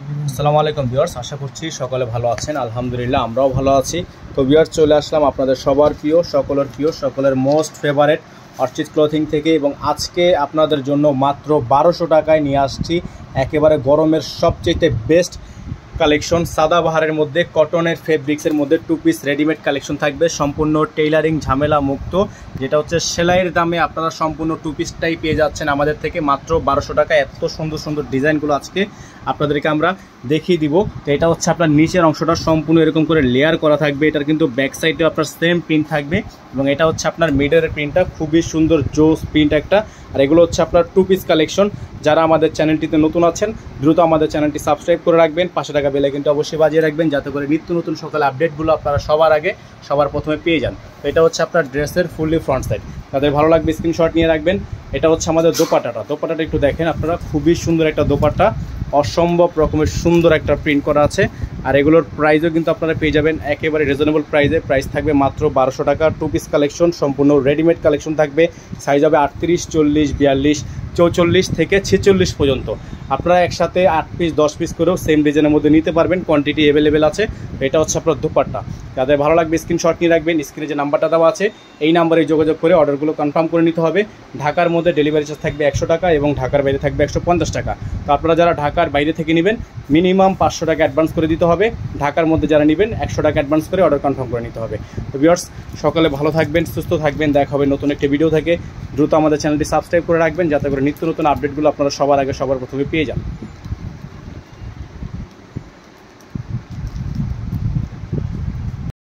আসসালামু আলাইকুম ভিউয়ার্স, আশা করছি সকলে ভালো আছেন। আলহামদুলিল্লাহ আমরাও ভালো আছি। তো ভিউয়ার্স, চলে আসলাম আপনাদের সবার প্রিয়, সকলের মোস্ট ফেভারেট অর্চিড ক্লথিং থেকে, এবং আজকে আপনাদের জন্য মাত্র 1200 টাকায় নিয়ে আসছি একেবারে গরমের সবচেয়ে বেস্ট কালেকশন। সাদাবাহারের মধ্যে কটনের ফেব্রিক্সের মধ্যে টু পিস রেডিমেড কালেকশন থাকবে, সম্পূর্ণ টেইলারিং ঝামেলা মুক্ত, যেটা হচ্ছে সেলাইয়ের দামে আপনারা সম্পূর্ণ টু পিসটাই পেয়ে যাচ্ছেন আমাদের থেকে মাত্র 1200 টাকা। এত সুন্দর সুন্দর ডিজাইনগুলো আজকে আপনাদেরকে আমরা দেখিয়ে দিব। তো এটা হচ্ছে আপনার নিচের অংশটা সম্পূর্ণ এরকম করে লেয়ার করা থাকবে, এটার কিন্তু ব্যাক সাইডেও আপনার সেম প্রিন্ট থাকবে, এবং এটা হচ্ছে আপনার মিডলের প্রিন্টটা খুবই সুন্দর জোস প্রিন্ট একটা। আর এগুলো হচ্ছে আপনার টু পিস কালেকশন। যারা আমাদের চ্যানেলটিতে নতুন আছেন দ্রুত আমাদের চ্যানেলটি সাবস্ক্রাইব করে রাখবেন, পাশে টাকা বেল আইকনটা অবশ্যই বাজিয়ে রাখবেন, যাতে করে নিত্য নতুন সকল আপডেটগুলো আপনারা সবার আগে সবার প্রথমে পেয়ে যান। তো এটা হচ্ছে আপনার ড্রেসের ফুললি ফ্রন্ট সাইড, তাদের ভালো লাগবে স্ক্রিনশট নিয়ে রাখবেন। এটা হচ্ছে আমাদের দোপাট্টাটা একটু দেখেন আপনারা, খুবই সুন্দর একটা দোপাট্টা, অসম্ভব রকমের সুন্দর একটা প্রিন্ট করা আছে। আর এগুলোর প্রাইসও কিন্তু আপনারা পেয়ে যাবেন একেবারে রিজনেবল প্রাইসে। প্রাইস থাকবে মাত্র 1200 টাকা। টু পিস কালেকশন, সম্পূর্ণ রেডিমেড কালেকশন থাকবে। সাইজ হবে 38, 40, 42, 44 থেকে 46 পর্যন্ত। আপনারা একসাথে 8 পিস 10 পিস করেও সেম ডিজাইনের মধ্যে নিতে পারবেন, কোয়ান্টিটি অ্যাভেলেবেল আছে। এটা হচ্ছে আপনার দোপাট্টা, যাদের ভালো লাগবে স্ক্রিনশট নিয়ে রাখবেন। স্ক্রিনে যে নাম্বারটা দেওয়া আছে এই নাম্বারে যোগাযোগ করে অর্ডারগুলো কনফার্ম করে নিতে হবে। ঢাকার মধ্যে ডেলিভারি চার্জ থাকবে 100 টাকা এবং ঢাকার বাইরে থাকবে 150 টাকা। তো আপনারা যারা ঢাকার বাইরে থেকে নেবেন মিনিমাম 500 টাকা অ্যাডভান্স করে দিতে হবে। ঢাকার মধ্যে যারা নেবেন 100 টাকা অ্যাডভান্স করে অর্ডার কনফার্ম করে নিতে হবে। তো ভিউয়ার্স, সকালে ভালো থাকবেন, সুস্থ থাকবেন, দেখা হবে নতুন একটি ভিডিও থেকে। দ্রুত আমাদের চ্যানেলটি সাবস্ক্রাইব করে রাখবেন, যাতে করে নিত্য নতুন আপডেটগুলো আপনারা সবার আগে সবার প্রথমে পেয়ে যান।